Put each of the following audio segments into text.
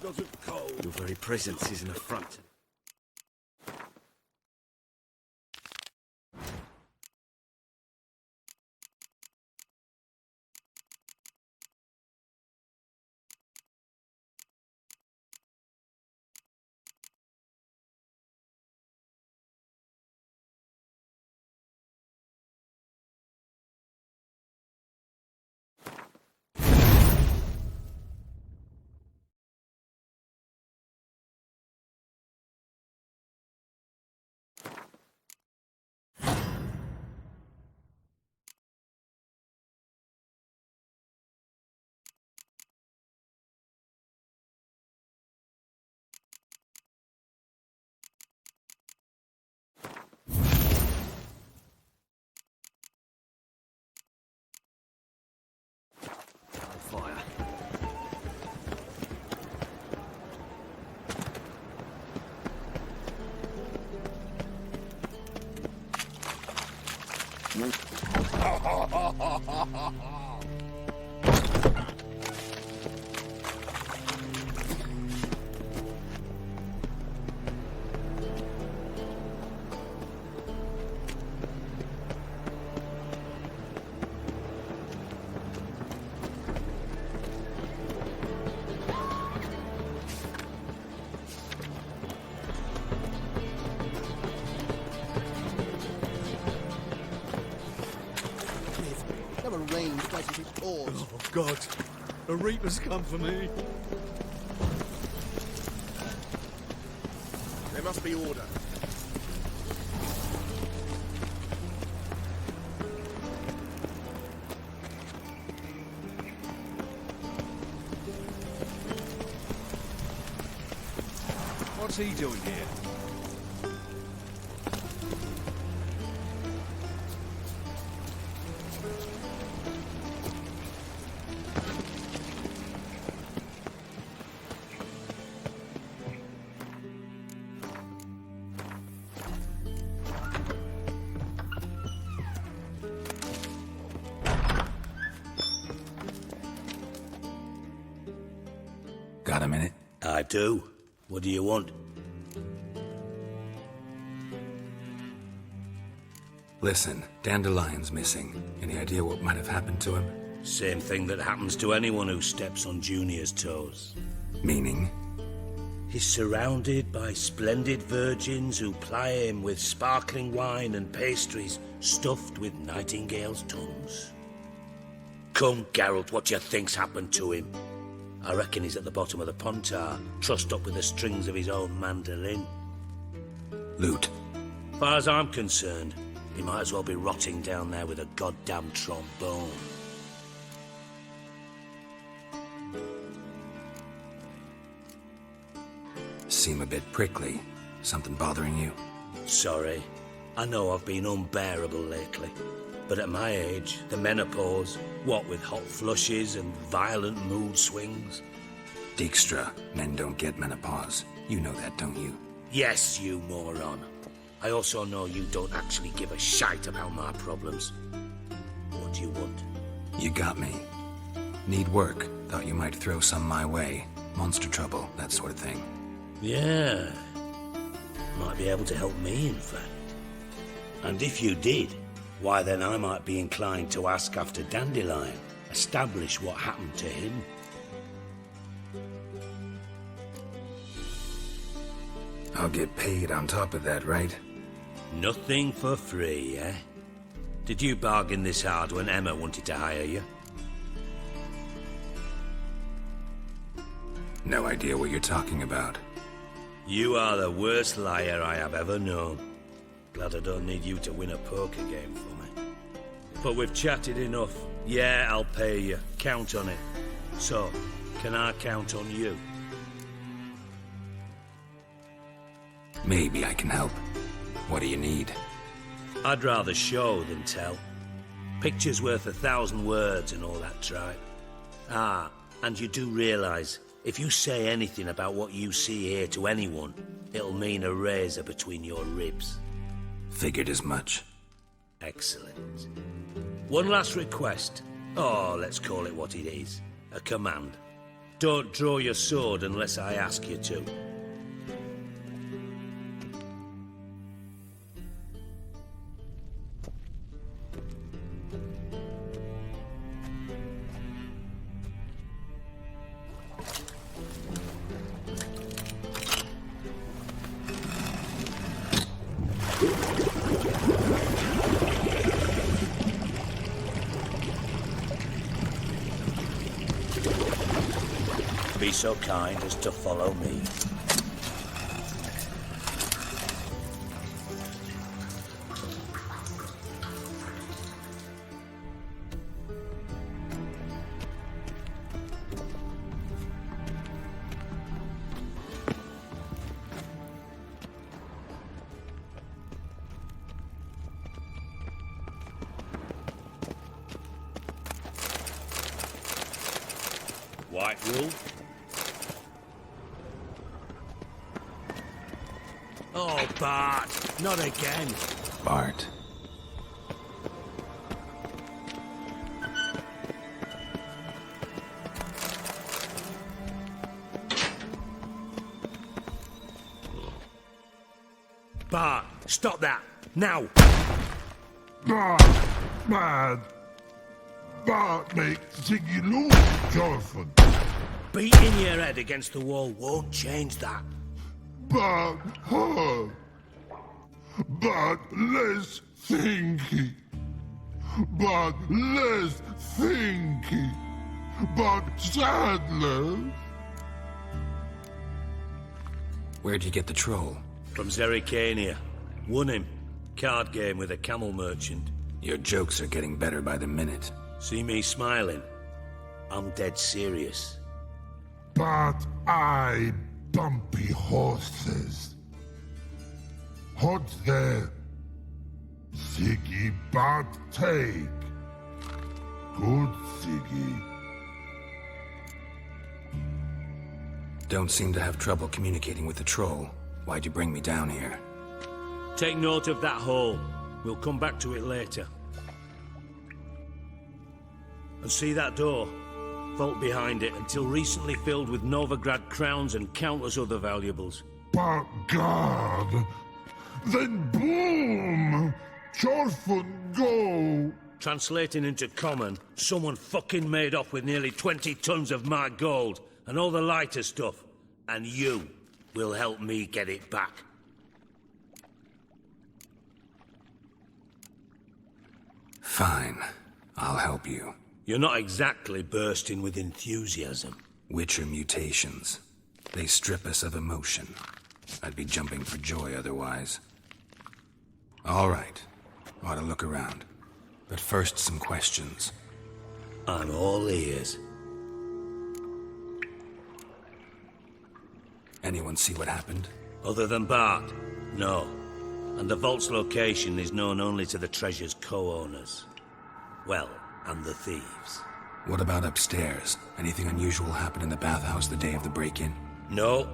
doesn't cold. Your very presence is an affront. Fire. Oh, God. A reaper's come for me. There must be order. What's he doing here? Got a minute? I do. What do you want? Listen, Dandelion's missing. Any idea what might have happened to him? Same thing that happens to anyone who steps on Junior's toes. Meaning? He's surrounded by splendid virgins who ply him with sparkling wine and pastries stuffed with nightingales' tongues. Come, Geralt, what do you think's happened to him? I reckon he's at the bottom of the Pontar, trussed up with the strings of his own mandolin. Loot. Far as I'm concerned, he might as well be rotting down there with a goddamn trombone. Seem a bit prickly. Something bothering you? Sorry. I know I've been unbearable lately. But at my age, the menopause, what with hot flushes and violent mood swings. Dijkstra, men don't get menopause. You know that, don't you? Yes, you moron. I also know you don't actually give a shite about my problems. What do you want? You got me. Need work. Thought you might throw some my way. Monster trouble, that sort of thing. Yeah. Might be able to help me, in fact. And if you did, why then I might be inclined to ask after Dandelion, establish what happened to him. I'll get paid on top of that, right? Nothing for free, eh? Did you bargain this hard when Emma wanted to hire you? No idea what you're talking about. You are the worst liar I have ever known. Glad I don't need you to win a poker game for me. But we've chatted enough. Yeah, I'll pay you. Count on it. So, can I count on you? Maybe I can help. What do you need? I'd rather show than tell. Picture's worth 1,000 words and all that tripe. Ah, and you do realise, if you say anything about what you see here to anyone, it'll mean a razor between your ribs. Figured as much. Excellent. One last request. Oh, let's call it what it is. A command. Don't draw your sword unless I ask you to. Be so kind as to follow me. White Wolf? Oh, Bart, not again. Bart. Bart, stop that, now! Bart, man. Bart makes Ziggy lose, Jorfin. Beating your head against the wall won't change that. Bart hard. Bart less thinky. Bart less thinky. Bart Sadler. Where'd you get the troll? From Zerrikania. Won him. Card game with a camel merchant. Your jokes are getting better by the minute. See me smiling? I'm dead serious. Bart I bumpy horses. Hot there. Ziggy Bart take. Good Ziggy. Don't seem to have trouble communicating with the troll. Why'd you bring me down here? Take note of that hole. We'll come back to it later. And see that door? Vault behind it, until recently filled with Novigrad crowns and countless other valuables. But God, then boom! Jorfin go! Translating into common, someone fucking made off with nearly 20 tons of my gold, and all the lighter stuff. And you will help me get it back. Fine. I'll help you. You're not exactly bursting with enthusiasm. Witcher mutations. They strip us of emotion. I'd be jumping for joy otherwise. All right. Ought to look around. But first, some questions. I'm all ears. Anyone see what happened? Other than Bart? No. And the vault's location is known only to the treasure's co-owners. Well, and the thieves. What about upstairs? Anything unusual happen in the bathhouse the day of the break-in? No.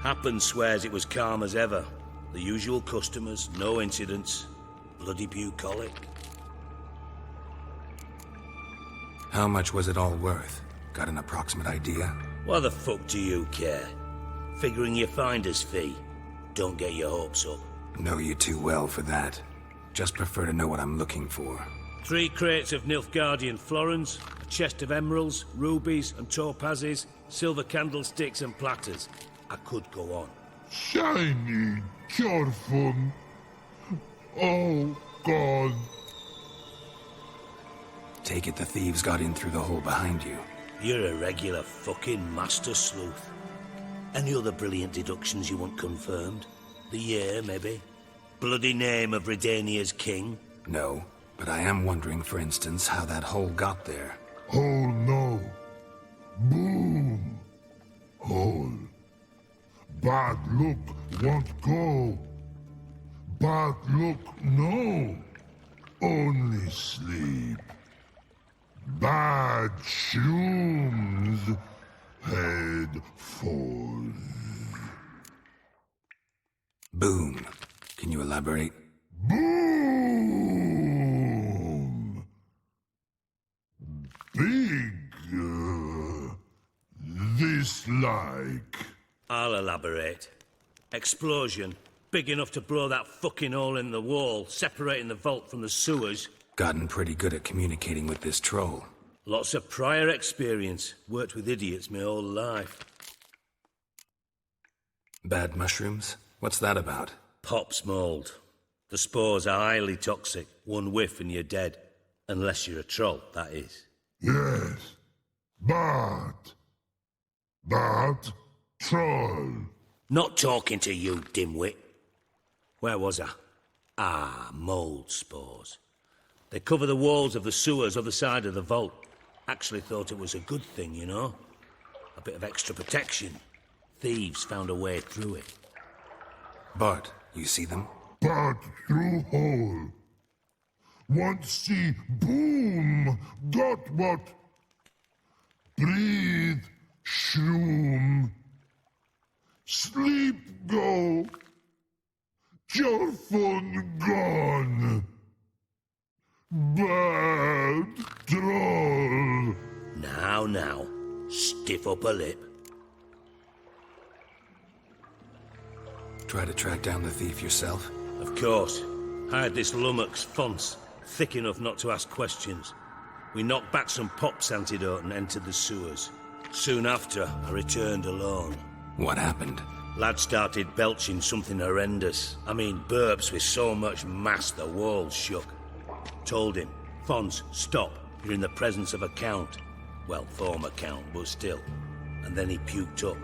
Happen swears it was calm as ever. The usual customers, no incidents. Bloody bucolic. How much was it all worth? Got an approximate idea? Why the fuck do you care? Figuring your finder's fee. Don't get your hopes up. Know you too well for that. Just prefer to know what I'm looking for. 3 crates of Nilfgaardian florins, a chest of emeralds, rubies and topazes, silver candlesticks and platters. I could go on. Shiny Jorfin. Oh, God. Take it the thieves got in through the hole behind you. You're a regular fucking master sleuth. Any other brilliant deductions you want confirmed? The year, maybe? Bloody name of Redania's king? No, but I am wondering, for instance, how that hole got there. Hole no. Boom. Hole. Bad look won't go. Bad look no. Only sleep. Bad shrooms. Head falls. Boom. Can you elaborate? Boom! Big, this like? I'll elaborate. Explosion, big enough to blow that fucking hole in the wall, separating the vault from the sewers. Gotten pretty good at communicating with this troll. Lots of prior experience. Worked with idiots my whole life. Bad mushrooms? What's that about? Pops mold. The spores are highly toxic. One whiff and you're dead. Unless you're a troll, that is. Yes. But troll. Not talking to you, dimwit. Where was I? Ah, mold spores. They cover the walls of the sewers other side of the vault. Actually thought it was a good thing, you know? A bit of extra protection. Thieves found a way through it. Bart, you see them? But through hole. Want see boom. Got what? Breathe. Shroom. Sleep go. Your fun gone. Bad troll. Now, stiff upper lip. Try to track down the thief yourself? Of course. Hired this lummox, Fonce, thick enough not to ask questions. We knocked back some Pop's antidote and entered the sewers. Soon after, I returned alone. What happened? Lad started belching something horrendous. I mean, burps with so much mass the walls shook. Told him, Fonce, stop. You're in the presence of a count. Well, former count, but still. And then he puked up.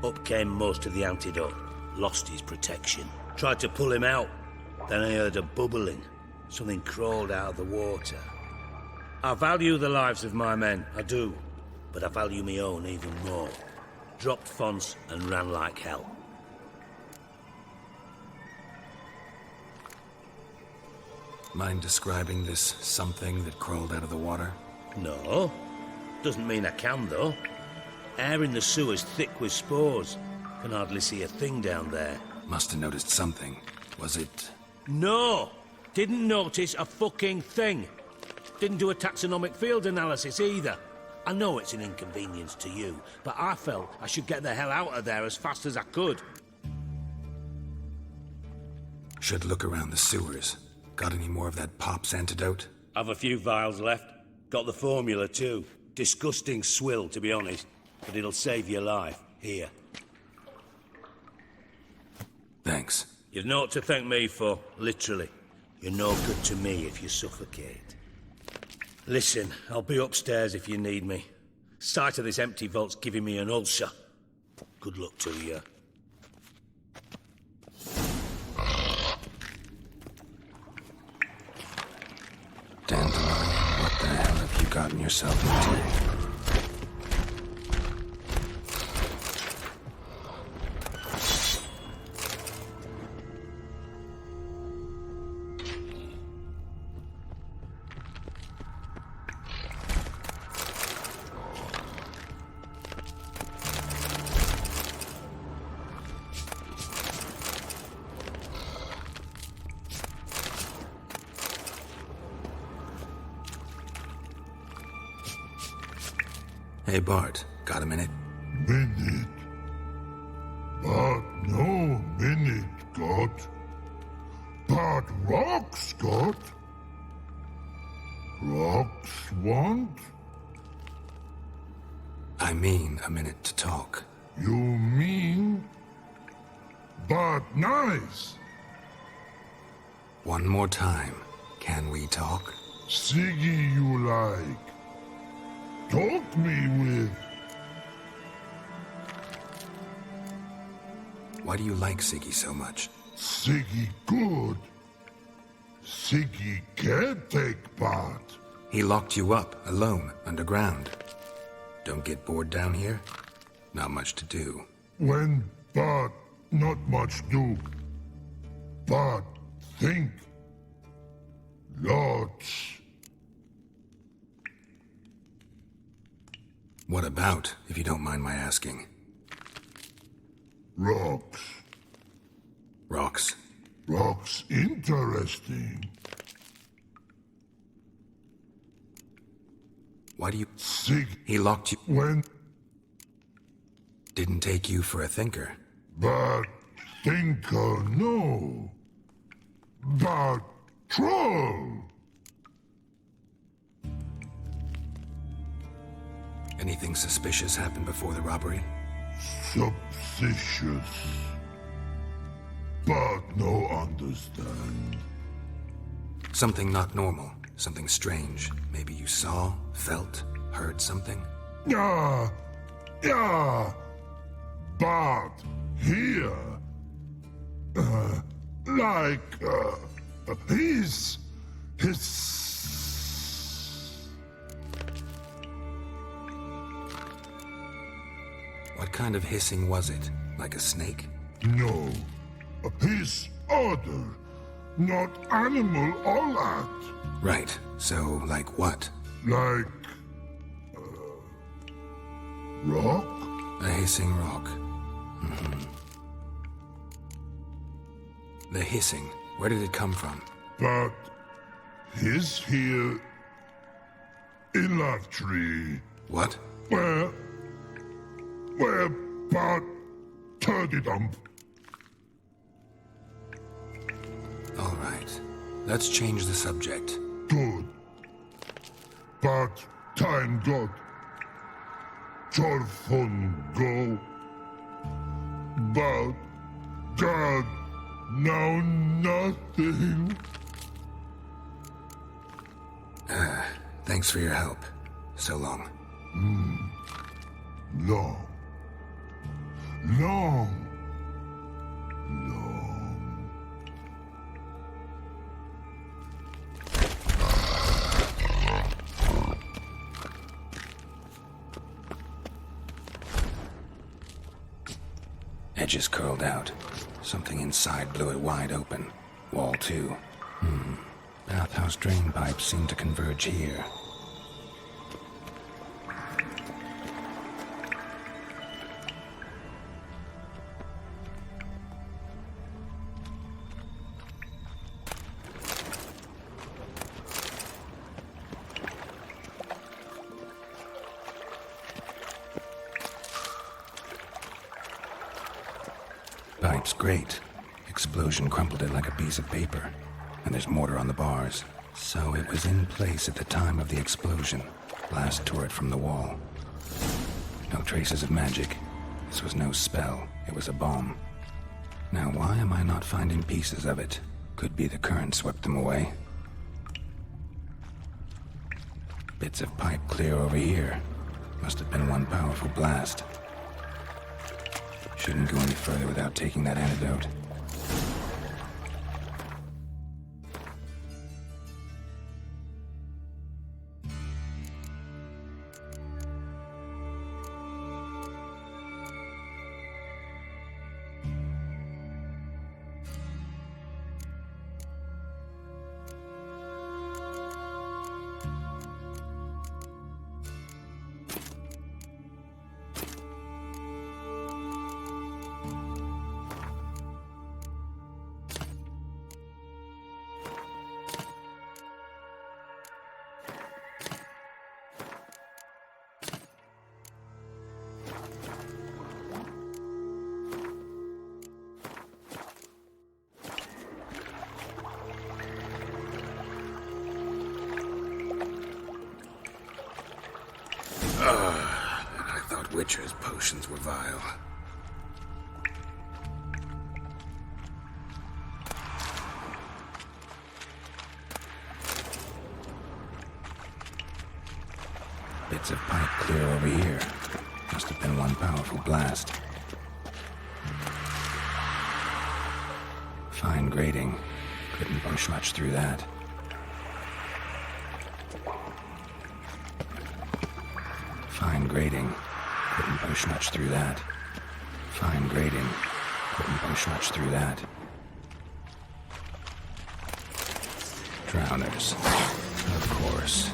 Up came most of the antidote. Lost his protection. Tried to pull him out. Then I heard a bubbling. Something crawled out of the water. I value the lives of my men, I do. But I value my own even more. Dropped Fonce and ran like hell. Mind describing this something that crawled out of the water? No. Doesn't mean I can, though. Air in the sewer's thick with spores. Can hardly see a thing down there. Must have noticed something. Was it... No! Didn't notice a fucking thing. Didn't do a taxonomic field analysis either. I know it's an inconvenience to you, but I felt I should get the hell out of there as fast as I could. Should look around the sewers. Got any more of that Pop's antidote? I've a few vials left. Got the formula too. Disgusting swill, to be honest. But it'll save your life. Here. Thanks. You've naught to thank me for, literally. You're no good to me if you suffocate. Listen, I'll be upstairs if you need me. Sight of this empty vault's giving me an ulcer. Good luck to you. Dandelion, what the hell have you gotten yourself into? Hey, Bart, got a minute? Minute. But no minute got. But rocks got. Rocks want? I mean a minute to talk. You mean? But nice. One more time. Can we talk? Siggy you like. Talk me with. Why do you like Siggy so much? Siggy good. Siggy can't take part. He locked you up, alone, underground. Don't get bored down here? Not much to do. When but not much do. But think. Lots. What about, if you don't mind my asking? Rocks. Rocks? Rocks interesting. Why do you... Sig He locked you... when Didn't take you for a thinker. But thinker, no. But troll. Anything suspicious happened before the robbery? Suspicious. But no understand. Something not normal. Something strange. Maybe you saw, felt, heard something? Yeah. But here, his. What kind of hissing was it? Like a snake? No, his order, not animal all that. Right. So, like what? Like, rock? A hissing rock. The hissing. Where did it come from? But his here in that tree. What? Where but turdy dump. All right. Let's change the subject. Good. But time God. Torfun go. But God now nothing. Thanks for your help. So long. Long. Edges curled out. Something inside blew it wide open. Wall too. Bathhouse drain pipes seem to converge here. Pipe's great. Explosion crumpled it like a piece of paper. And there's mortar on the bars. So it was in place at the time of the explosion. Blast tore it from the wall. No traces of magic. This was no spell. It was a bomb. Now why am I not finding pieces of it? Could be the current swept them away. Bits of pipe clear over here. Must have been one powerful blast. Shouldn't go any further without taking that antidote. I thought Witcher's potions were vile. Bits of pipe clear over here. Must have been one powerful blast. Fine grating. Couldn't push much through that. Fine grating. Couldn't push much through that. Fine grating. Couldn't push much through that. Drowners. Of course.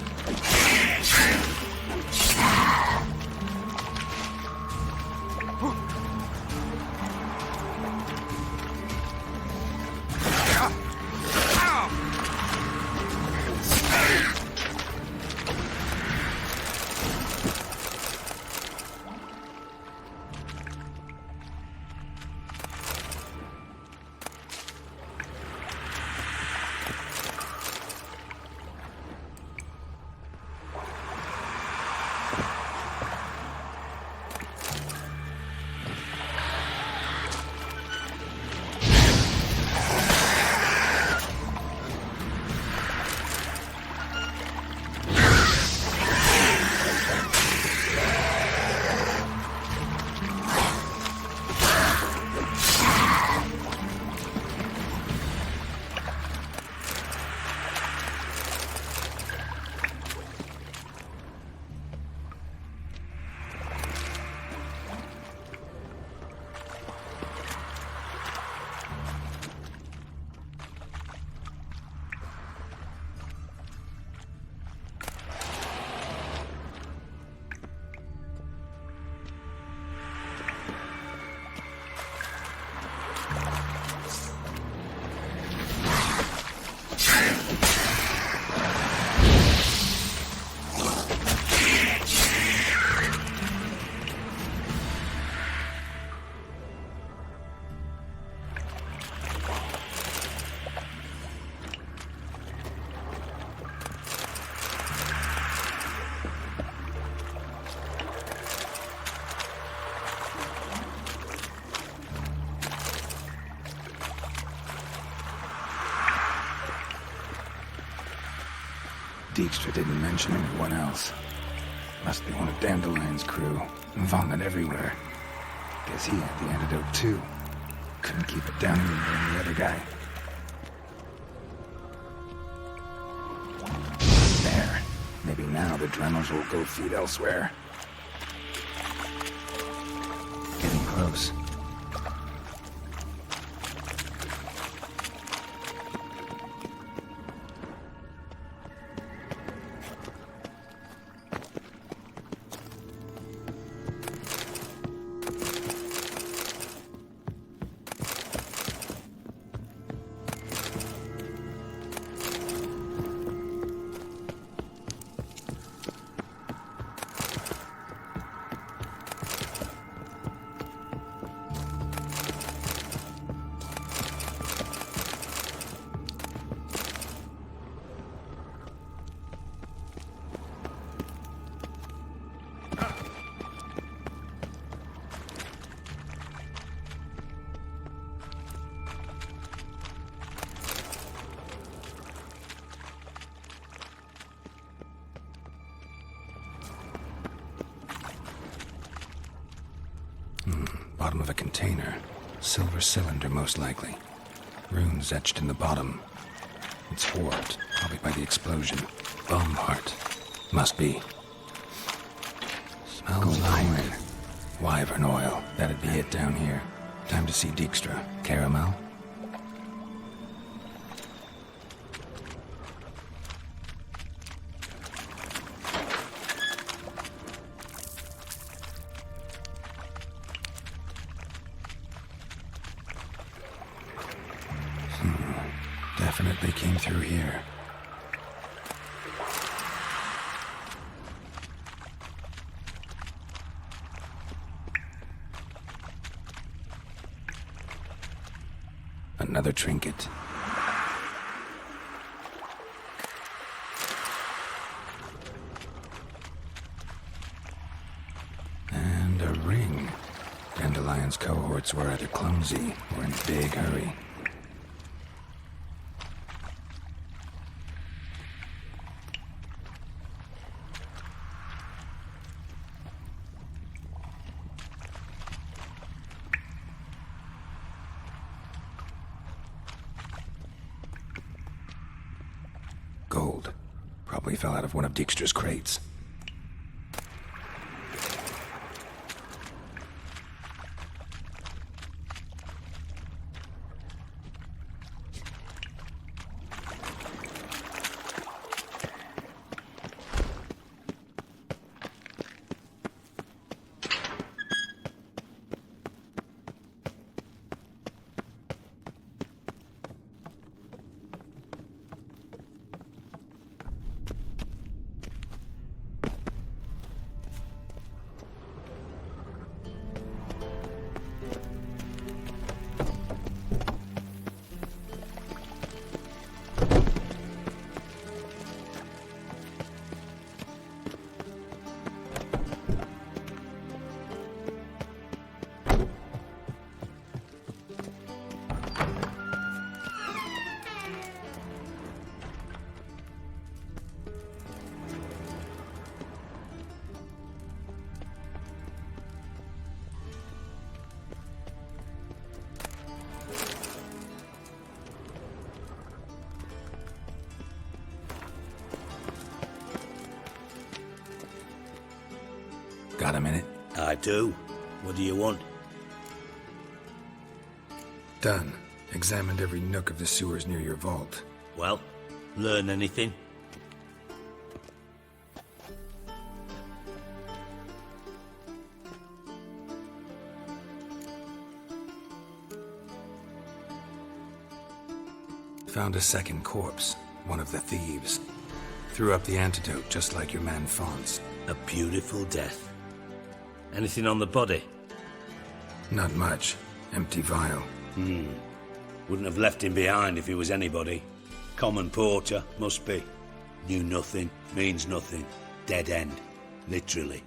Dijkstra didn't mention anyone else. Must be one of Dandelion's crew. Vomit everywhere. Guess he had the antidote too. Couldn't keep it down any more than the other guy. There. Maybe now the Dremels will go feed elsewhere. Getting close. Bottom of a container. Silver cylinder, most likely. Runes etched in the bottom. It's warped, probably by the explosion. Bone part. Must be. Smells like wyvern oil. That'd be it down here. Time to see Dijkstra. Caramel? Definitely came through here. Another trinket. And a ring. Dandelion's cohorts were either clumsy or in a big hurry. Gold. Probably fell out of one of Dijkstra's crates. Got a minute? I do. What do you want? Done. Examined every nook of the sewers near your vault. Well, learn anything? Found a second corpse. One of the thieves. Threw up the antidote just like your man Fonz. A beautiful death. Anything on the body? Not much. Empty vial. Wouldn't have left him behind if he was anybody. Common porter, must be. Knew nothing, means nothing. Dead end. Literally.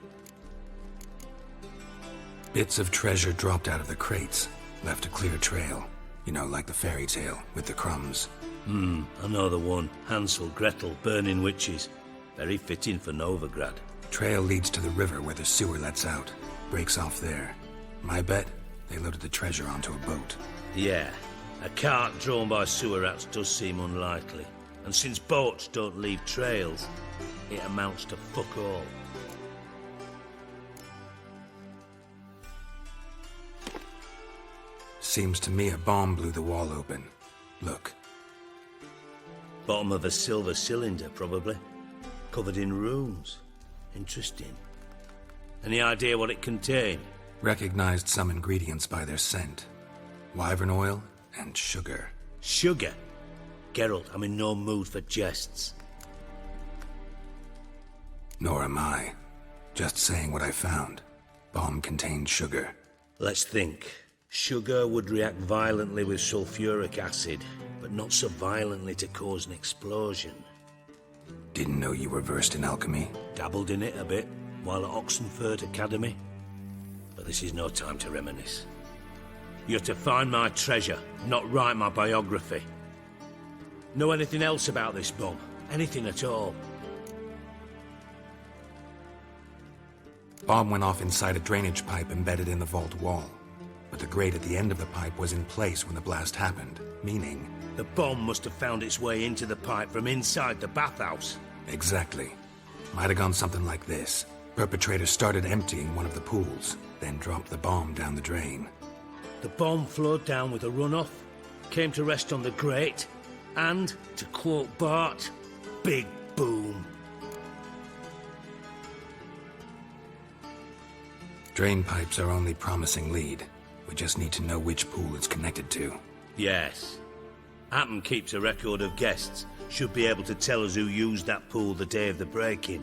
Bits of treasure dropped out of the crates. Left a clear trail. You know, like the fairy tale, with the crumbs. I know the one. Hansel, Gretel, burning witches. Very fitting for Novigrad. Trail leads to the river where the sewer lets out. Breaks off there. My bet, they loaded the treasure onto a boat. Yeah, a cart drawn by sewer rats does seem unlikely. And since boats don't leave trails, it amounts to fuck all. Seems to me a bomb blew the wall open. Look. Bottom of a silver cylinder, probably. Covered in runes. Interesting. Any idea what it contained? Recognized some ingredients by their scent. Wyvern oil and sugar. Sugar? Geralt, I'm in no mood for jests. Nor am I. Just saying what I found. Bomb contained sugar. Let's think. Sugar would react violently with sulfuric acid, but not so violently to cause an explosion. Didn't know you were versed in alchemy. Dabbled in it a bit, while at Oxenford Academy. But this is no time to reminisce. You're to find my treasure, not write my biography. Know anything else about this bomb? Anything at all? Bomb went off inside a drainage pipe embedded in the vault wall. But the grate at the end of the pipe was in place when the blast happened, meaning... The bomb must have found its way into the pipe from inside the bathhouse. Exactly. Might have gone something like this. Perpetrator started emptying one of the pools, then dropped the bomb down the drain. The bomb flowed down with a runoff, came to rest on the grate, and, to quote Bart, big boom. Drain pipes are only promising lead. We just need to know which pool it's connected to. Yes. Appen keeps a record of guests. Should be able to tell us who used that pool the day of the break-in.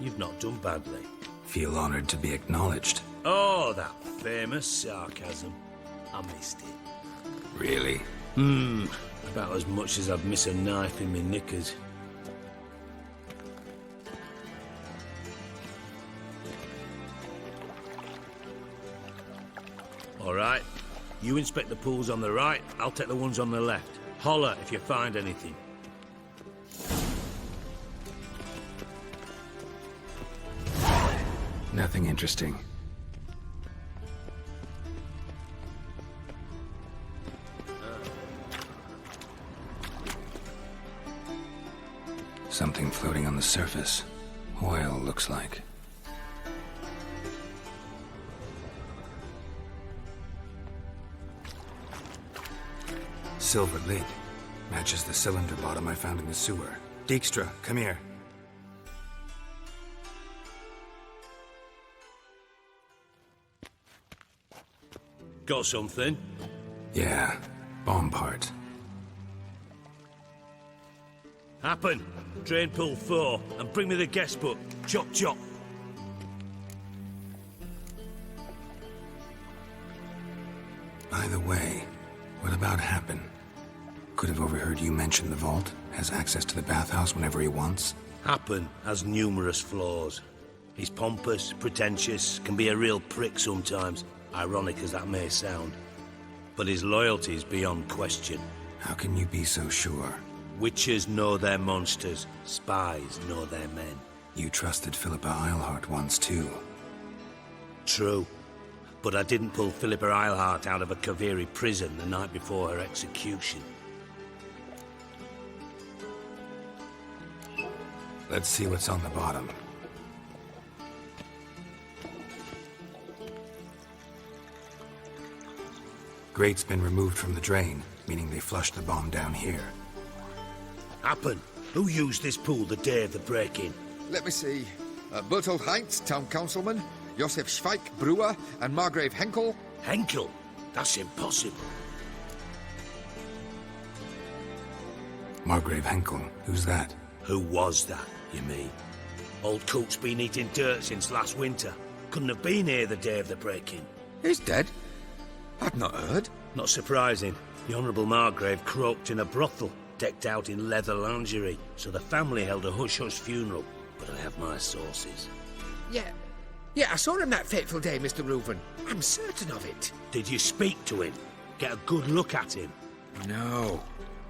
You've not done badly. Feel honored to be acknowledged. Oh, that famous sarcasm. I missed it. Really? About as much as I'd miss a knife in my knickers. All right. You inspect the pools on the right, I'll take the ones on the left. Holler if you find anything. Nothing interesting. Something floating on the surface. Oil, looks like. Silver lid. Matches the cylinder bottom I found in the sewer. Dijkstra, come here. Got something? Yeah, bomb part. Happen. Drain pool 4, and bring me the guest book. Chop chop. By the way, what about Happen? Could have overheard you mention the vault. Has access to the bathhouse whenever he wants. Happen has numerous flaws. He's pompous, pretentious, can be a real prick sometimes, ironic as that may sound. But his loyalty is beyond question. How can you be so sure? Witches know their monsters, spies know their men. You trusted Philippa Eilhart once too. True. But I didn't pull Philippa Eilhart out of a Kaviri prison the night before her execution. Let's see what's on the bottom. Grate's been removed from the drain, meaning they flushed the bomb down here. Happen. Who used this pool the day of the break-in? Let me see. Bertold Heinz, town councilman, Josef Schweik, brewer, and Margrave Henkel. Henkel? That's impossible. Margrave Henkel, who's that? Who was that, you mean? Old Coot's been eating dirt since last winter. Couldn't have been here the day of the break-in. He's dead? I'd not heard. Not surprising. The Honourable Margrave croaked in a brothel, decked out in leather lingerie, so the family held a hush-hush funeral. But I have my sources. Yeah, I saw him that fateful day, Mr. Reuven. I'm certain of it. Did you speak to him? Get a good look at him? No.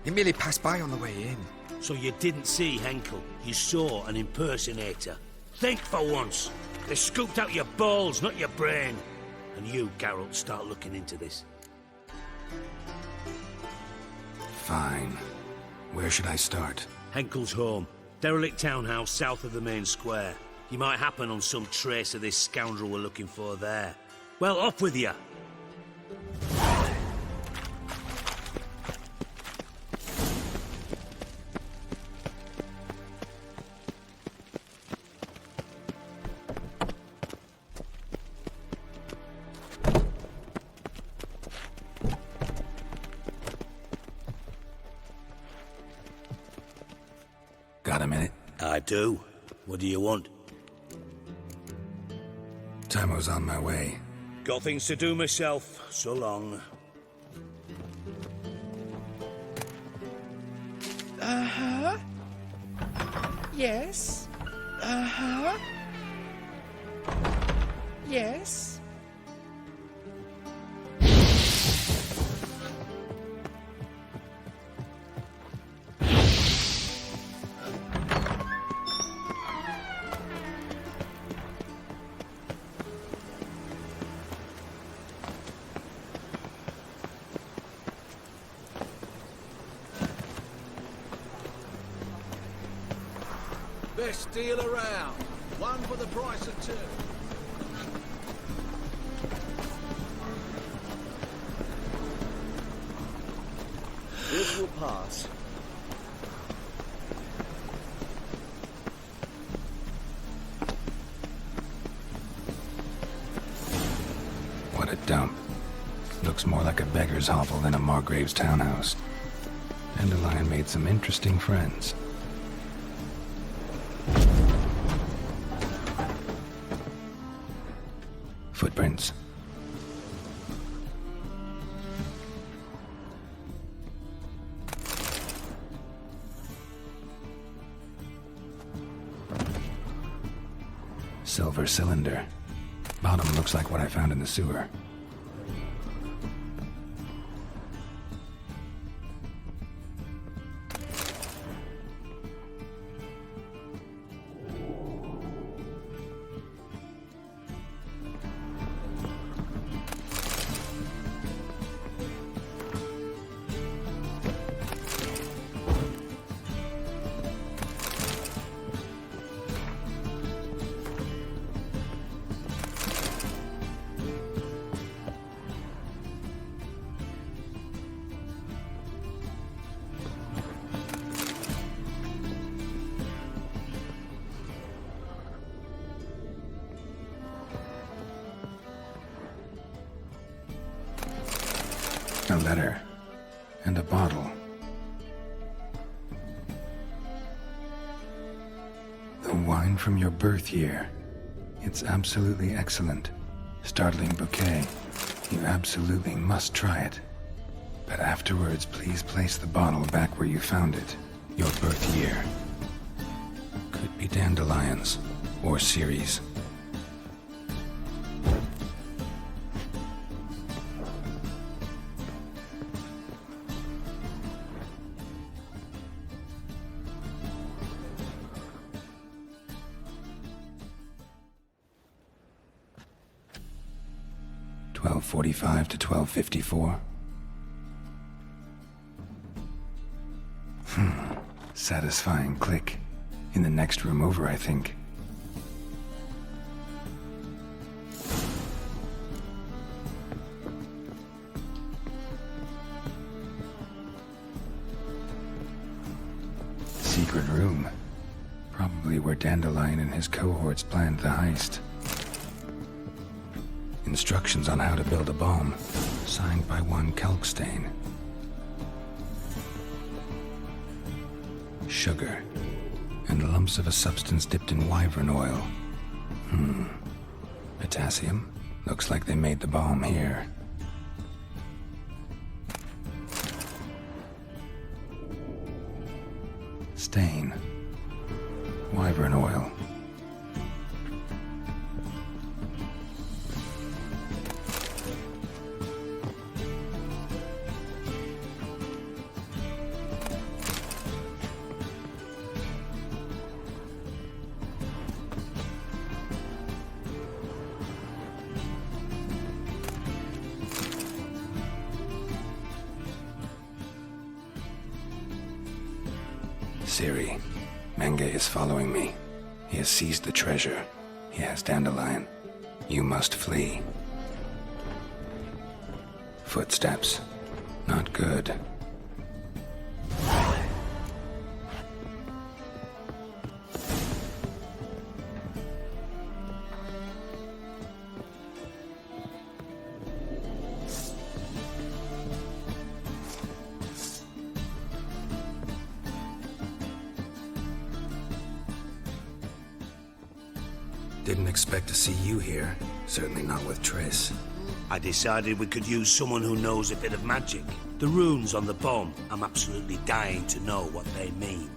He merely passed by on the way in. So you didn't see Henkel. You saw an impersonator. Think for once. They scooped out your balls, not your brain. And you, Geralt, start looking into this. Fine. Where should I start? Henkel's home. Derelict townhouse south of the main square. You might happen on some trace of this scoundrel we're looking for there. Well, off with you. Got a minute? I do. What do you want? Tamo's on my way. Got things to do myself. So long. Uh-huh. Yes. Uh-huh. Yes. Best deal around. One for the price of two. This will pass. What a dump. Looks more like a beggar's hovel than a Margrave's townhouse. Dandelion made some interesting friends. Footprints. Silver cylinder. Bottom looks like what I found in the sewer. A letter. And a bottle. The wine from your birth year. It's absolutely excellent. Startling bouquet. You absolutely must try it. But afterwards, please place the bottle back where you found it. Your birth year. Could be dandelions. Or Ceres. .45 to 12:54. Satisfying click. In the next room over, I think. Secret room. Probably where Dandelion and his cohorts planned the heist. Instructions on how to build a bomb, signed by one Kalkstain. Sugar, and lumps of a substance dipped in wyvern oil. Potassium? Looks like they made the bomb here. Stain. Wyvern oil. Ciri, Menge is following me. He has seized the treasure. He has Dandelion. You must flee. Footsteps. Not good. Didn't expect to see you here. Certainly not with Triss. I decided we could use someone who knows a bit of magic. The runes on the bomb, I'm absolutely dying to know what they mean.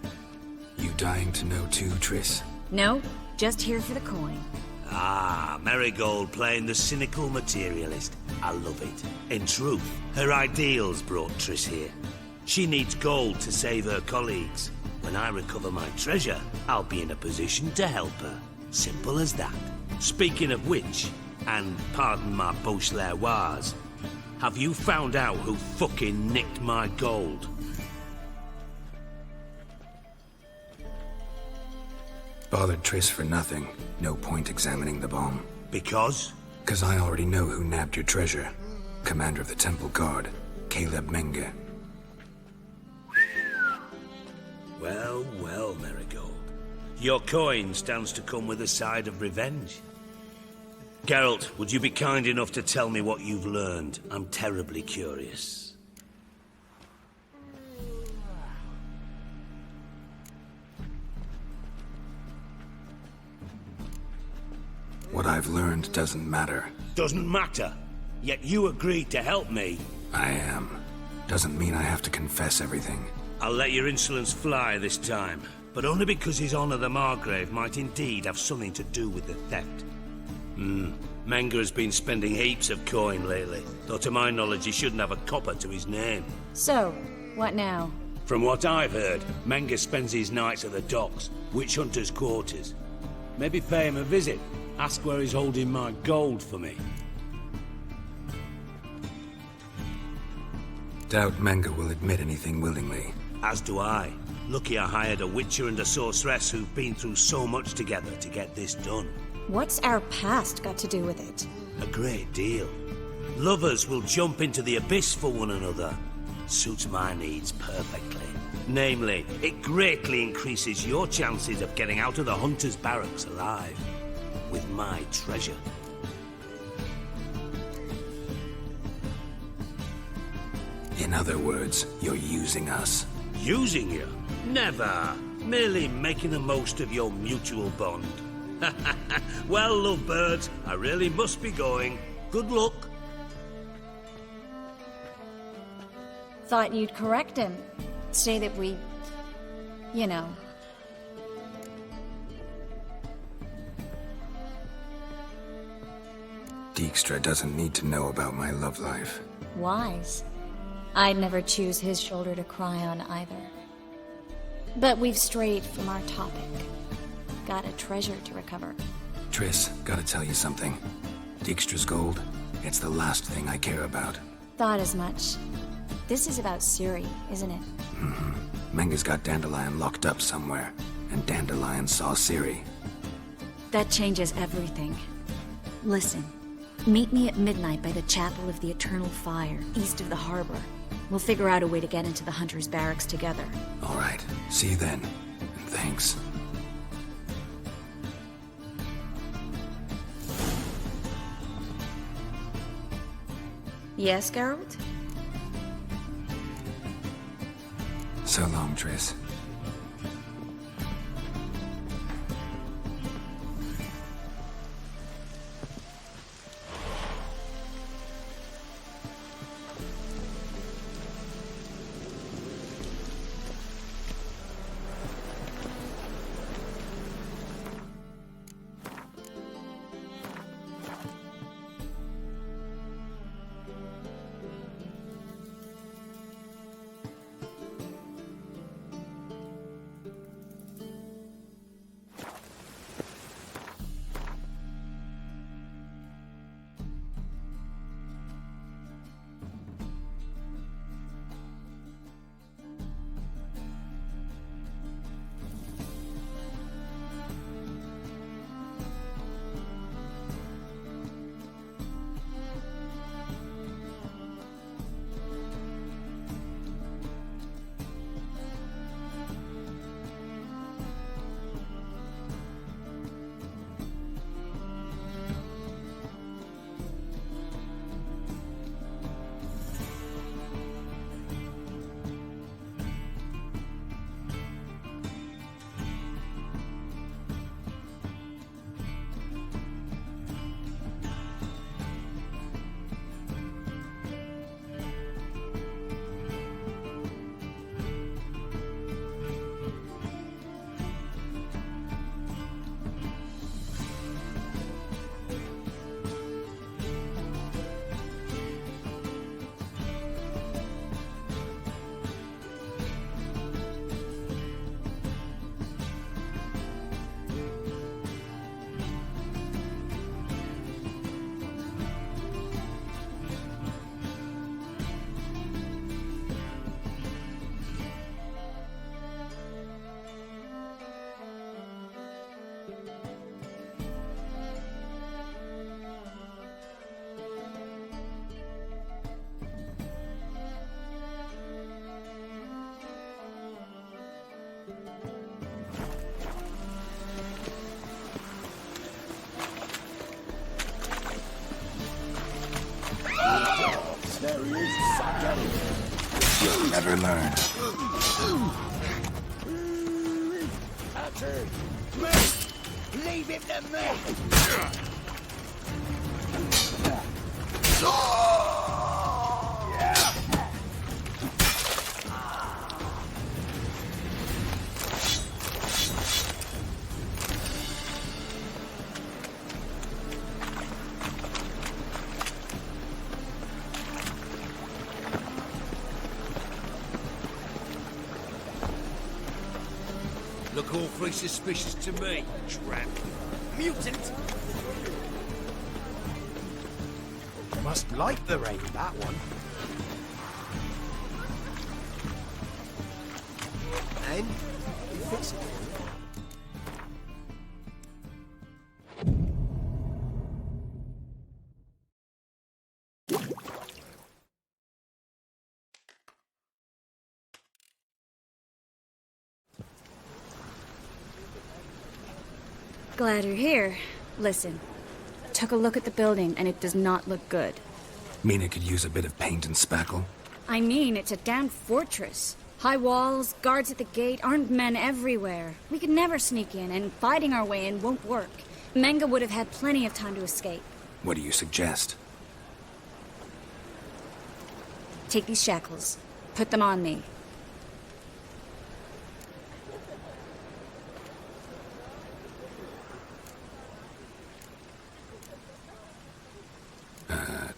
You dying to know too, Triss? No, just here for the coin. Ah, Marigold playing the cynical materialist. I love it. In truth, her ideals brought Triss here. She needs gold to save her colleagues. When I recover my treasure, I'll be in a position to help her. Simple as that. Speaking of which, and pardon my Beauclervoise, have you found out who fucking nicked my gold? Bothered Triss for nothing. No point examining the bomb. Because? 'Cause I already know who nabbed your treasure. Commander of the Temple Guard, Caleb Menge. Well, well, Marigold. Your coin stands to come with a side of revenge. Geralt, would you be kind enough to tell me what you've learned? I'm terribly curious. What I've learned doesn't matter. Doesn't matter. Yet you agreed to help me. I am. Doesn't mean I have to confess everything. I'll let your insolence fly this time, but only because His Honor the Margrave might indeed have something to do with the theft. Menge has been spending heaps of coin lately, though to my knowledge he shouldn't have a copper to his name. So, what now? From what I've heard, Menge spends his nights at the docks, witch hunters' quarters. Maybe pay him a visit. Ask where he's holding my gold for me. Doubt Menge will admit anything willingly. As do I. Lucky I hired a witcher and a sorceress who've been through so much together to get this done. What's our past got to do with it? A great deal. Lovers will jump into the abyss for one another. Suits my needs perfectly. Namely, it greatly increases your chances of getting out of the hunter's barracks alive. With my treasure. In other words, you're using us. Using you? Never. Merely making the most of your mutual bond. Well, lovebirds, I really must be going. Good luck. Thought you'd correct him. Say that we... you know... Dijkstra doesn't need to know about my love life. wise. I'd never choose his shoulder to cry on either. But we've strayed from our topic. Got a treasure to recover. Triss, gotta tell you something. Dijkstra's gold, it's the last thing I care about. Thought as much. This is about Ciri, isn't it? Menge's got Dandelion locked up somewhere, and Dandelion saw Ciri. That changes everything. Listen, meet me at midnight by the Chapel of the Eternal Fire, east of the harbor. We'll figure out a way to get into the Hunter's Barracks together. All right, see you then, and thanks. Yes, Geralt? So long, Triss. never learn. Leave him to me! Look awfully suspicious to me, tramp. Mutant! Must like the rain, that one. And you fix it. Glad you're here. Listen, took a look at the building and it does not look good. Mean it could use a bit of paint and spackle? I mean, it's a damn fortress. High walls, guards at the gate, armed men everywhere. We could never sneak in, and fighting our way in won't work. Menga would have had plenty of time to escape. What do you suggest? Take these shackles. Put them on me.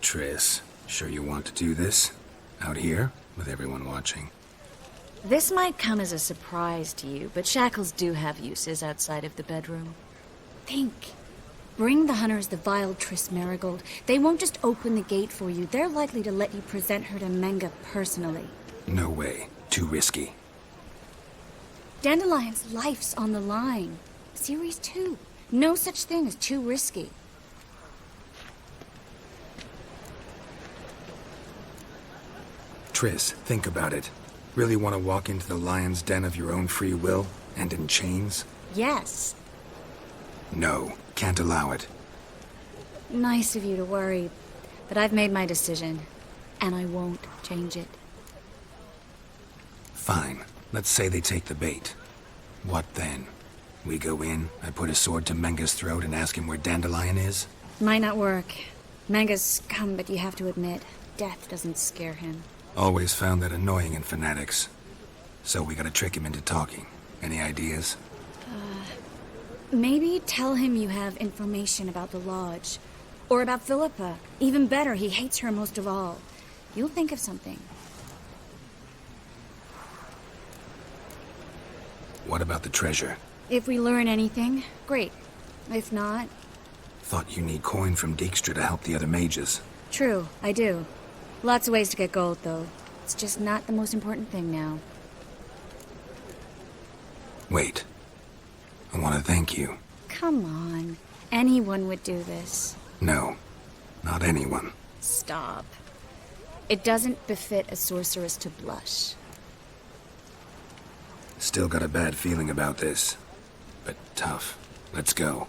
Triss, sure you want to do this? Out here, with everyone watching? This might come as a surprise to you, but shackles do have uses outside of the bedroom. Think. Bring the hunters the vile Triss Marigold. They won't just open the gate for you. They're likely to let you present her to Menga personally. No way. Too risky. Dandelion's life's on the line. Series 2. No such thing as too risky. Triss, think about it. Really want to walk into the lion's den of your own free will, and in chains? Yes. No, can't allow it. Nice of you to worry, but I've made my decision, and I won't change it. Fine. Let's say they take the bait. What then? We go in, I put a sword to Menga's throat and ask him where Dandelion is? Might not work. Menga's scum, but you have to admit, death doesn't scare him. Always found that annoying in fanatics. So we gotta trick him into talking. Any ideas? Maybe tell him you have information about the Lodge. Or about Philippa. Even better, he hates her most of all. You'll think of something. What about the treasure? If we learn anything, great. If not... Thought you need coin from Dijkstra to help the other mages. True, I do. Lots of ways to get gold, though. It's just not the most important thing now. Wait. I want to thank you. Come on. Anyone would do this. No, not anyone. Stop. It doesn't befit a sorceress to blush. Still got a bad feeling about this. But tough. Let's go.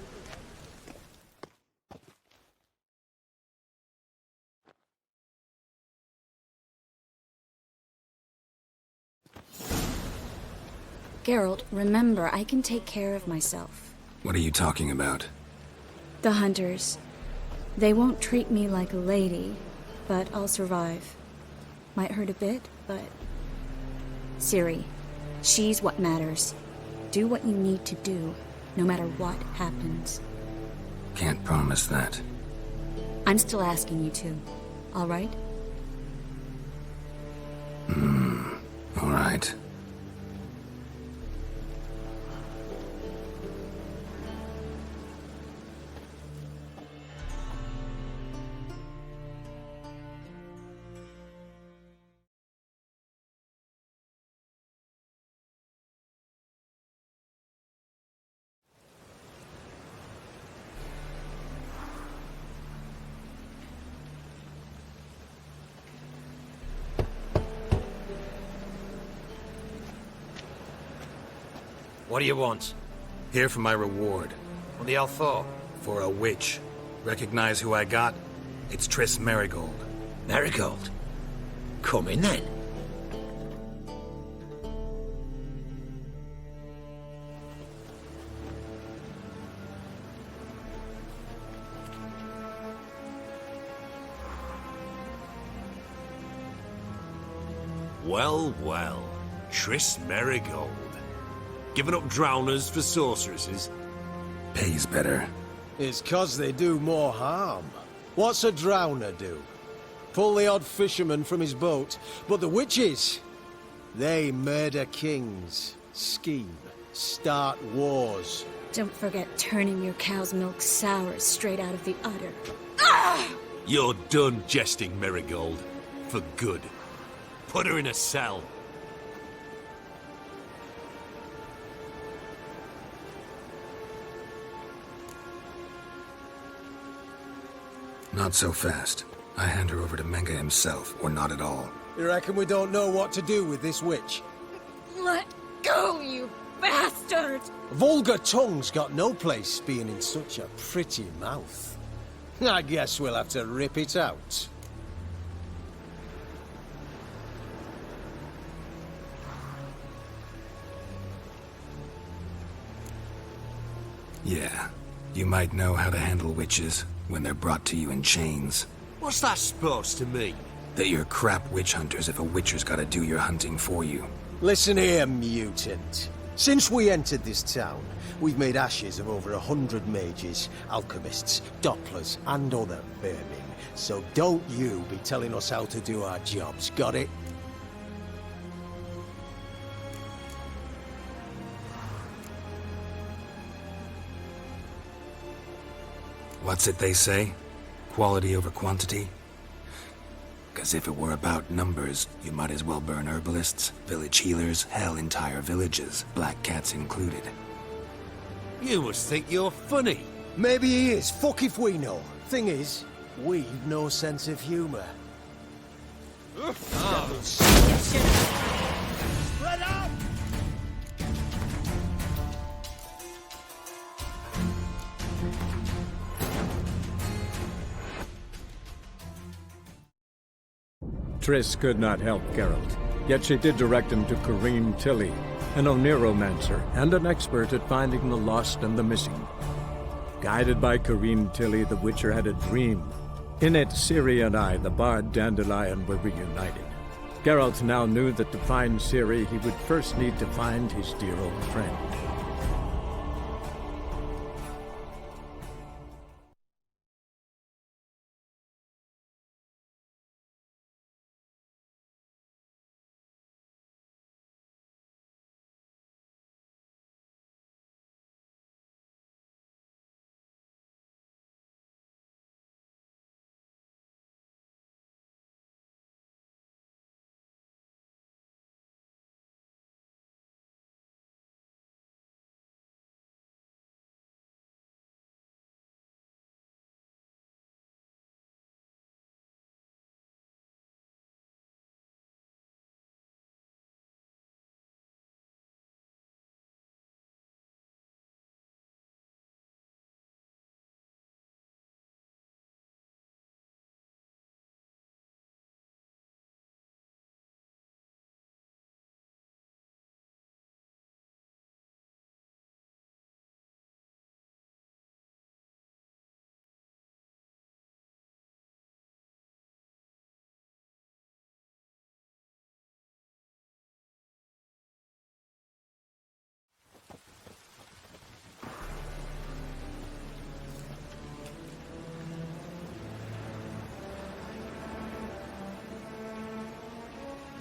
Geralt, remember, I can take care of myself. What are you talking about? The hunters. They won't treat me like a lady, but I'll survive. Might hurt a bit, but... Ciri, she's what matters. Do what you need to do, no matter what happens. Can't promise that. I'm still asking you to, all right? All right. What do you want? Here for my reward. What the hell for? For a witch. Recognize who I got? It's Triss Marigold. Marigold. Come in then. Well, well. Triss Merigold. Giving up drowners for sorceresses? Pays better. It's 'cause they do more harm. What's a drowner do? Pull the odd fisherman from his boat. But the witches, they murder kings, scheme, start wars. Don't forget turning your cow's milk sour straight out of the udder. You're done jesting, Merigold. For good. Put her in a cell. Not so fast. I hand her over to Menga himself, or not at all. You reckon we don't know what to do with this witch? Let go, you bastard! Vulgar tongue's got no place being in such a pretty mouth. I guess we'll have to rip it out. Yeah. You might know how to handle witches when they're brought to you in chains. What's that supposed to mean? That you're crap witch hunters if a witcher's gotta do your hunting for you. Listen here, mutant. Since we entered this town, we've made ashes of over 100 mages, alchemists, dopplers, and other vermin. So don't you be telling us how to do our jobs, got it? What's it they say? Quality over quantity? 'Cause if it were about numbers, you might as well burn herbalists, village healers, hell, entire villages, black cats included. You must think you're funny. Maybe he is. Fuck if we know. Thing is, we've no sense of humor. Spread out! Triss could not help Geralt, yet she did direct him to Corrine Tilly, an Oniromancer and an expert at finding the lost and the missing. Guided by Corrine Tilly, the Witcher had a dream. In it, Ciri and I, the bard Dandelion, were reunited. Geralt now knew that to find Ciri, he would first need to find his dear old friend.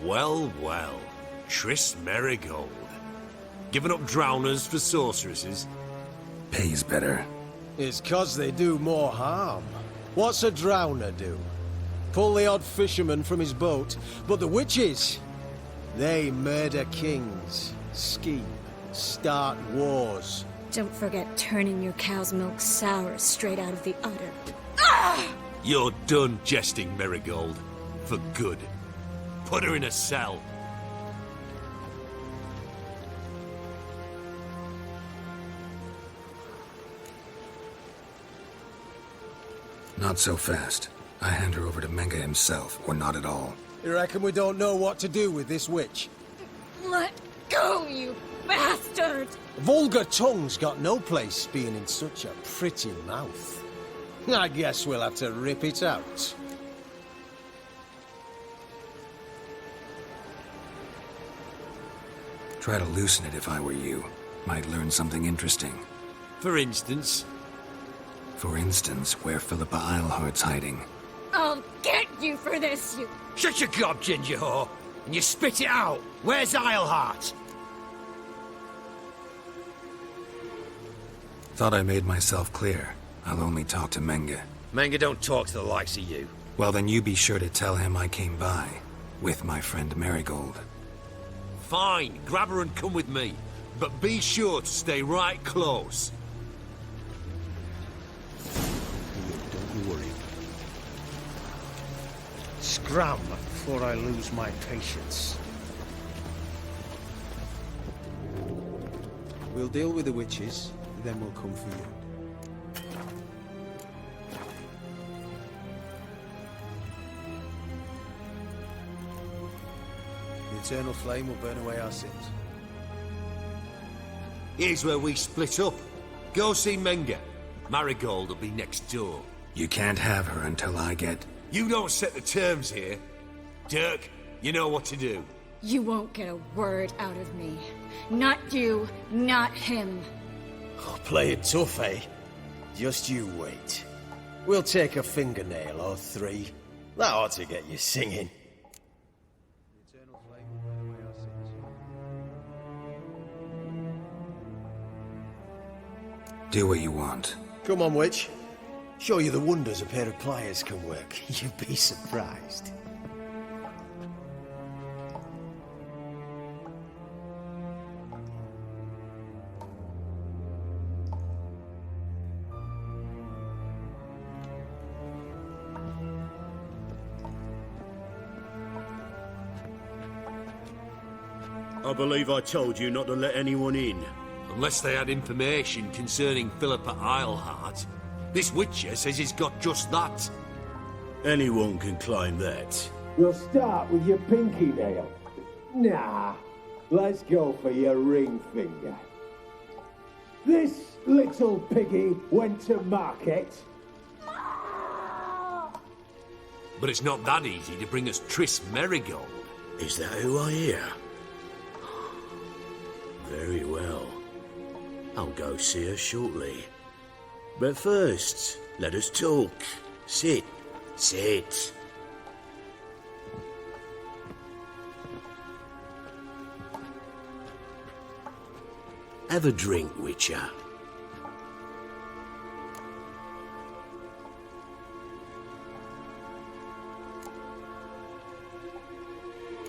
Well, well. Triss Merigold. Giving up drowners for sorceresses? Pays better. It's 'cause they do more harm. What's a drowner do? Pull the odd fisherman from his boat. But the witches, they murder kings, scheme, start wars. Don't forget turning your cow's milk sour straight out of the udder. You're done jesting, Merigold. For good. Put her in a cell. Not so fast. I hand her over to Menga himself, or not at all. You reckon we don't know what to do with this witch? Let go, you bastard! Vulgar tongue's got no place being in such a pretty mouth. I guess we'll have to rip it out. Try to loosen it if I were you. Might learn something interesting. For instance? For instance, where Philippa Eilhart's hiding. I'll get you for this, you... Shut your gob, ginger whore, and you spit it out. Where's Eilhart? Thought I made myself clear. I'll only talk to Menge. Menge don't talk to the likes of you. Well, then you be sure to tell him I came by. With my friend Marigold. Fine, grab her and come with me. But be sure to stay right close. Don't you worry. Scram before I lose my patience. We'll deal with the witches, then we'll come for you. The eternal flame will burn away our sins. Here's where we split up. Go see Menge. Marigold will be next door. You can't have her until I get... You don't set the terms here. Dirk, you know what to do. You won't get a word out of me. Not you, not him. Oh, play it tough, eh? Just you wait. We'll take a fingernail or three. That ought to get you singing. The eternal flame will burn away our sins. Do what you want. Come on, witch. Show you the wonders a pair of pliers can work. You'd be surprised. I believe I told you not to let anyone in. Unless they had information concerning Philippa Eilhart. This witcher says he's got just that. Anyone can claim that. We'll start with your pinky nail. Nah, let's go for your ring finger. This little piggy went to market. But it's not that easy to bring us Triss Marigold. Is that who I hear? Very well. I'll go see her shortly. But first, let us talk. Sit. Sit. Have a drink, Witcher.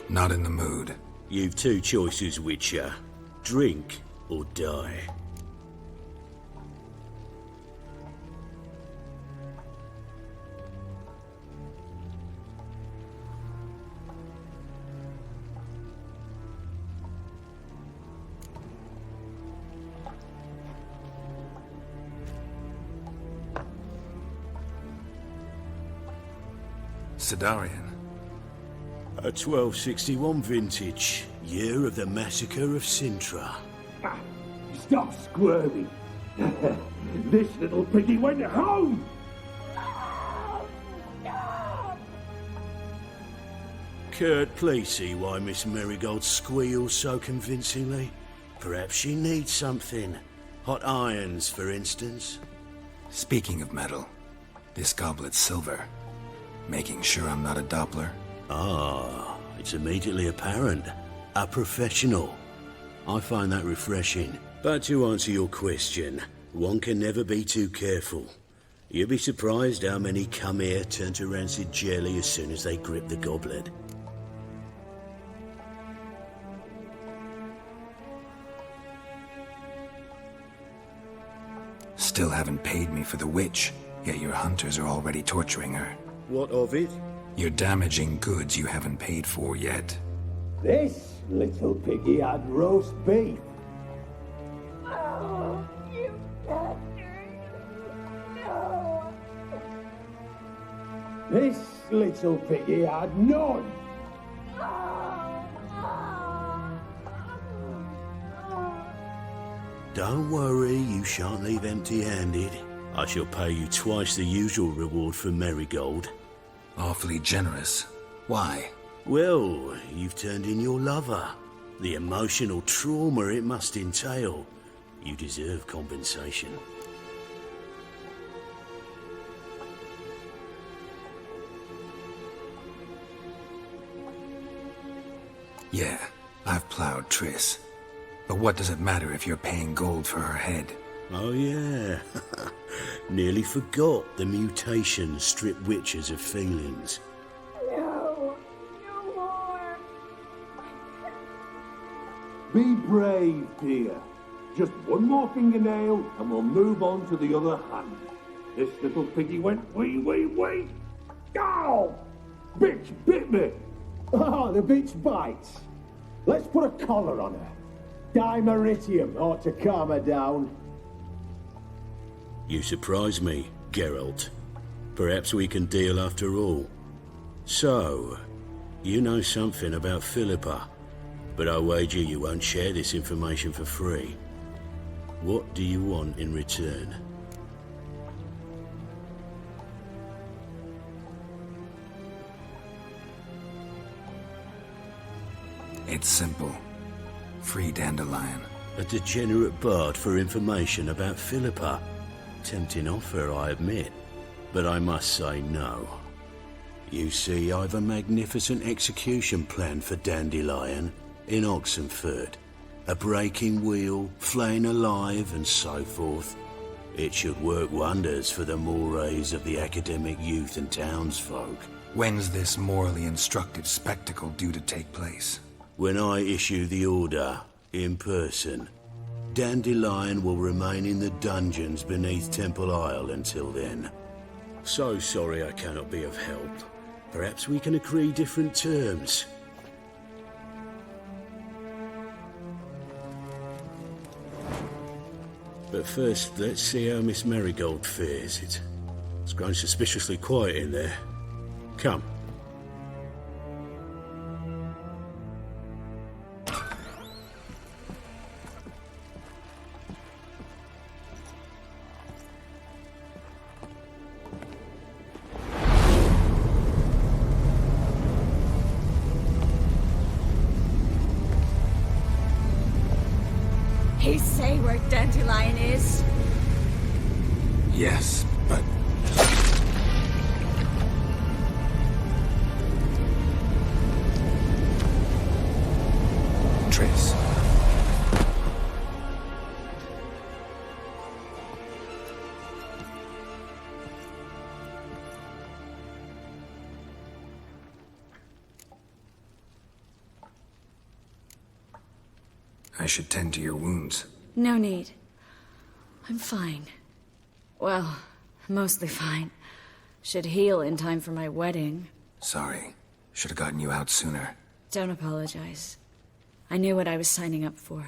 Not in the mood. You've two choices, Witcher. Drink or die. Sidarian. A 1261 vintage, year of the massacre of Sintra. Stop squirming. This little piggy went home. Kurt, please see why Miss Marigold squeals so convincingly. Perhaps she needs something. Hot irons, for instance. Speaking of metal, this goblet's silver. Making sure I'm not a Doppler. Ah, it's immediately apparent. A professional. I find that refreshing. But to answer your question, one can never be too careful. You'll be surprised how many come here turn to rancid jelly as soon as they grip the goblet. Still haven't paid me for the witch, yet your hunters are already torturing her. What of it? You're damaging goods you haven't paid for yet. This little piggy had roast beef. Oh, you bastard! No! This little piggy had none. Don't worry, you shan't leave empty-handed. I shall pay you twice the usual reward for Marigold. Awfully generous. Why? Well, you've turned in your lover. The emotional trauma it must entail. You deserve compensation. Yeah, I've plowed Triss. But what does it matter if you're paying gold for her head? Oh yeah. Nearly forgot the mutations strip witches of feelings. No. No more. Be brave, dear. Just one more fingernail and we'll move on to the other hand. This little piggy went wee. Ow! Bitch bit me! Oh, the bitch bites. Let's put a collar on her. Dimeritium ought to calm her down. You surprise me, Geralt. Perhaps we can deal after all. So, you know something about Philippa, but I wager you won't share this information for free. What do you want in return? It's simple. Free Dandelion. A degenerate bard for information about Philippa. Tempting offer, I admit, but I must say no. You see, I've a magnificent execution plan for Dandelion in Oxenford. A breaking wheel, flaying alive, and so forth. It should work wonders for the mores of the academic youth and townsfolk. When's this morally instructive spectacle due to take place? When I issue the order, in person. Dandelion will remain in the dungeons beneath Temple Isle until then. So sorry I cannot be of help. Perhaps we can agree different terms. But first, let's see how Miss Marigold fares. It's grown suspiciously quiet in there. Come. He say where Dandelion is? Yes, but... Triss. I should tend to your wounds. No need. I'm fine. Well, mostly fine. Should heal in time for my wedding. Sorry. Should have gotten you out sooner. Don't apologize. I knew what I was signing up for.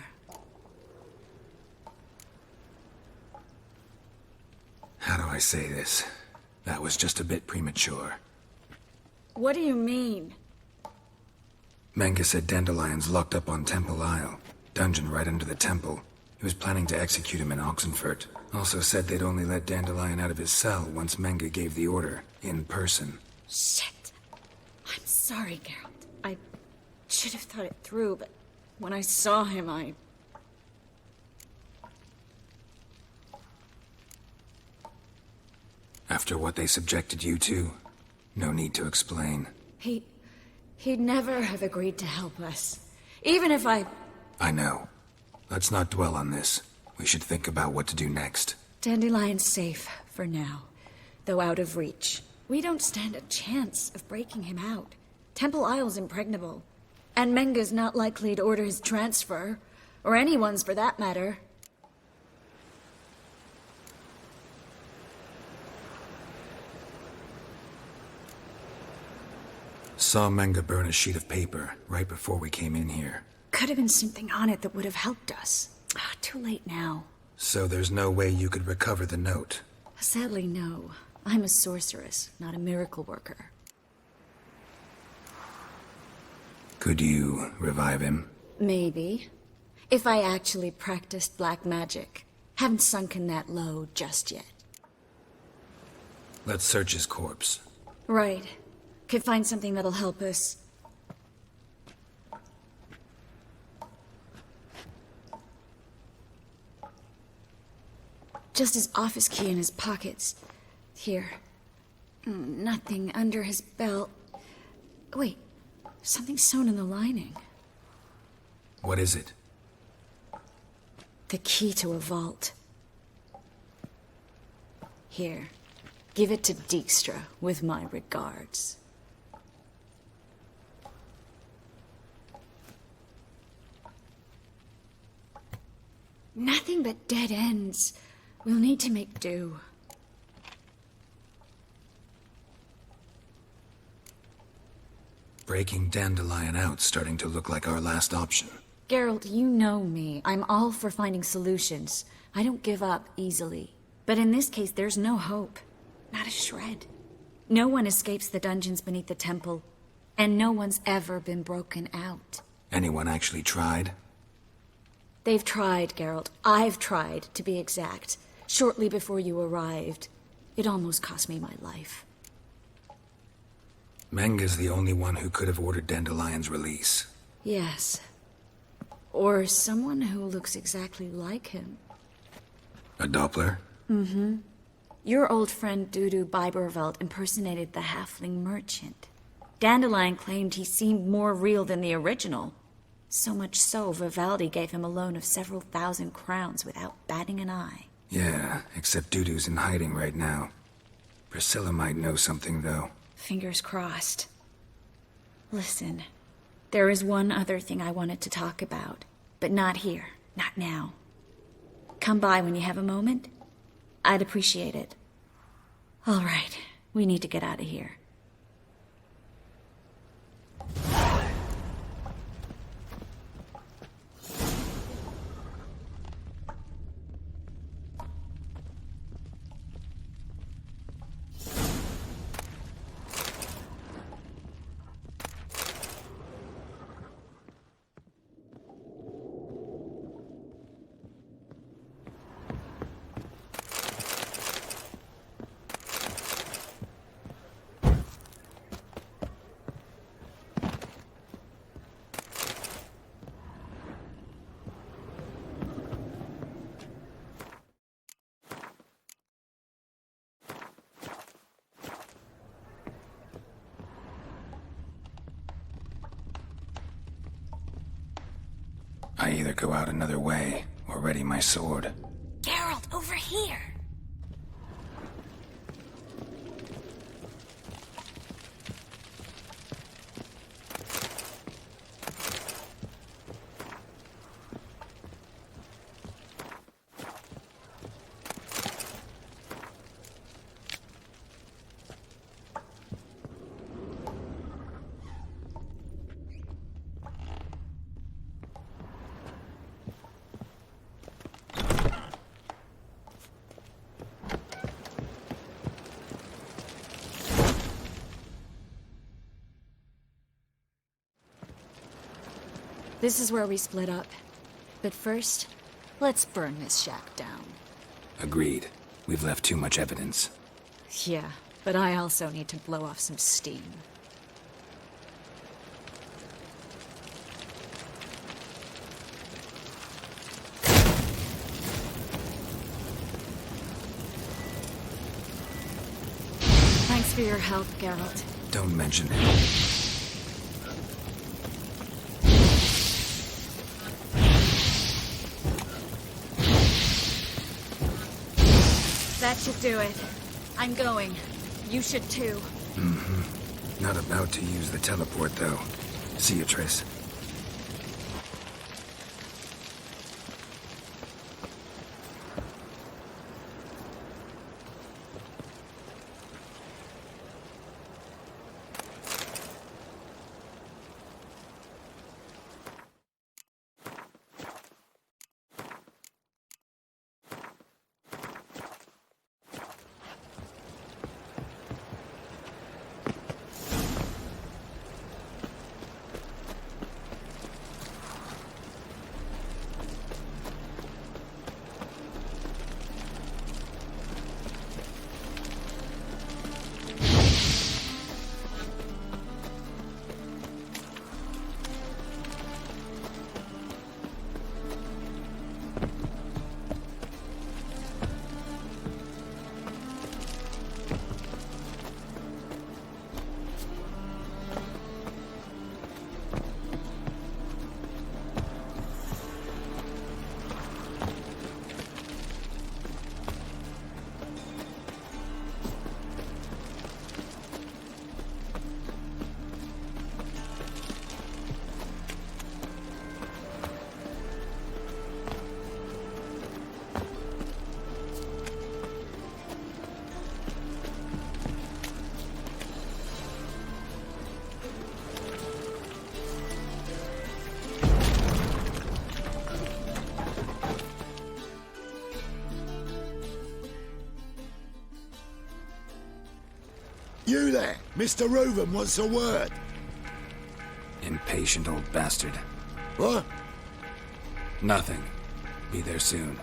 How do I say this? That was just a bit premature. What do you mean? Menge said Dandelion's locked up on Temple Isle. Dungeon right under the temple. He was planning to execute him in Oxenfurt. Also said they'd only let Dandelion out of his cell once Menge gave the order, in person. Shit. I'm sorry, Geralt. I should have thought it through, but when I saw him, After what they subjected you to, no need to explain. He'd never have agreed to help us. Even if I know. Let's not dwell on this. We should think about what to do next. Dandelion's safe, for now. Though out of reach. We don't stand a chance of breaking him out. Temple Isle's impregnable. And Menge's not likely to order his transfer. Or anyone's, for that matter. Saw Menge burn a sheet of paper right before we came in here. Could have been something on it that would have helped us. Too late now. So there's no way you could recover the note? Sadly, no. I'm a sorceress, not a miracle worker. Could you revive him? Maybe. If I actually practiced black magic. Haven't sunken that low just yet. Let's search his corpse. Right. Could find something that'll help us. Just his office key in his pockets. Here. Nothing under his belt. Wait, something sewn in the lining. What is it? The key to a vault. Here, give it to Dijkstra with my regards. Nothing but dead ends. We'll need to make do. Breaking Dandelion out's starting to look like our last option. Geralt, you know me. I'm all for finding solutions. I don't give up easily. But in this case, there's no hope. Not a shred. No one escapes the dungeons beneath the temple, and no one's ever been broken out. Anyone actually tried? They've tried, Geralt. I've tried, to be exact. Shortly before you arrived. It almost cost me my life. Menga's the only one who could have ordered Dandelion's release. Yes. Or someone who looks exactly like him. A Doppler? Mm-hmm. Your old friend Dudu Biberveld impersonated the halfling merchant. Dandelion claimed he seemed more real than the original. So much so, Vivaldi gave him a loan of several thousand crowns without batting an eye. Yeah, except Dudu's in hiding right now. Priscilla might know something, though. Fingers crossed. Listen, there is one other thing I wanted to talk about, but not here, not now. Come by when you have a moment. I'd appreciate it. All right, we need to get out of here. I either go out another way, or ready my sword. Geralt, over here! This is where we split up. But first, let's burn this shack down. Agreed. We've left too much evidence. Yeah, but I also need to blow off some steam. Thanks for your help, Geralt. Don't mention it. That should do it. I'm going. You should too. Mm-hmm. Not about to use the teleport, though. See you, Triss. You there, Mr. Reuven wants a word. Impatient old bastard. What? Nothing. Be there soon.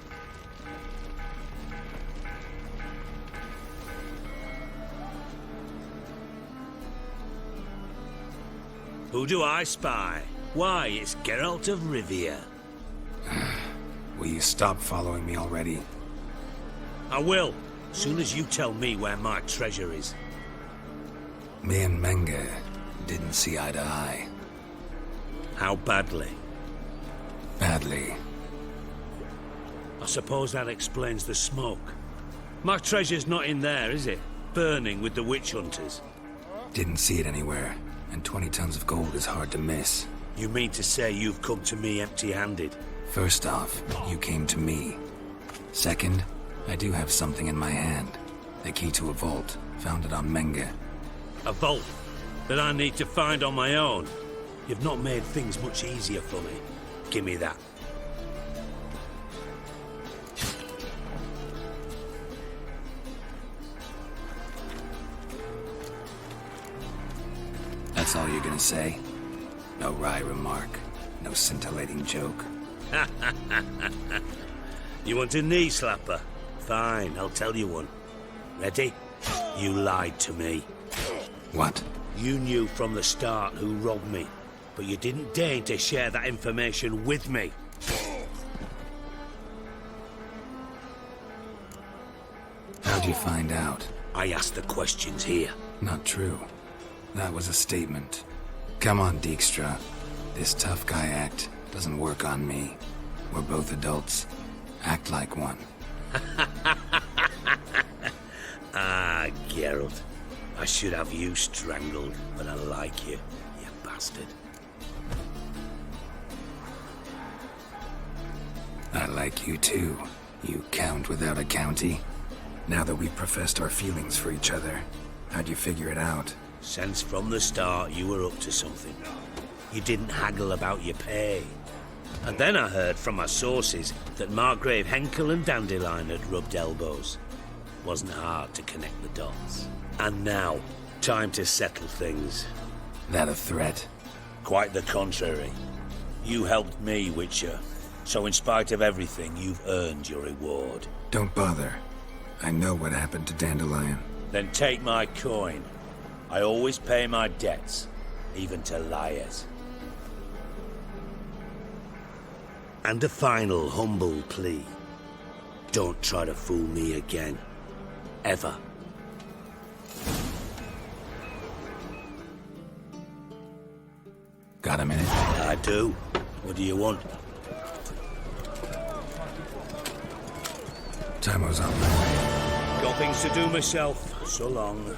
Who do I spy? Why, it's Geralt of Rivia. Will you stop following me already? I will, soon as you tell me where my treasure is. Me and Menge didn't see eye to eye. How badly? Badly. I suppose that explains the smoke. My treasure's not in there, is it? Burning with the witch hunters. Didn't see it anywhere, and 20 tons of gold is hard to miss. You mean to say you've come to me empty-handed? First off, you came to me. Second, I do have something in my hand. The key to a vault, found it on Menge. A vault that I need to find on my own? You've not made things much easier for me. Give me that. That's all you're gonna say? No wry remark, no scintillating joke. You want a knee slapper? Fine, I'll tell you one. Ready? You lied to me. What? You knew from the start who robbed me, but you didn't deign to share that information with me. How'd you find out? I asked the questions here. Not true. That was a statement. Come on, Dijkstra. This tough guy act doesn't work on me. We're both adults. Act like one. Ah, Geralt. I should have you strangled, but I like you, you bastard. I like you too, you count without a county. Now that we've professed our feelings for each other, how'd you figure it out? Since from the start you were up to something. You didn't haggle about your pay. And then I heard from my sources that Margrave Henkel and Dandelion had rubbed elbows. Wasn't hard to connect the dots. And now, time to settle things. That a threat? Quite the contrary. You helped me, Witcher. So in spite of everything, you've earned your reward. Don't bother. I know what happened to Dandelion. Then take my coin. I always pay my debts, even to liars. And a final humble plea. Don't try to fool me again. Ever. Got a minute? I do. What do you want? Time's up. Got things to do myself. So long.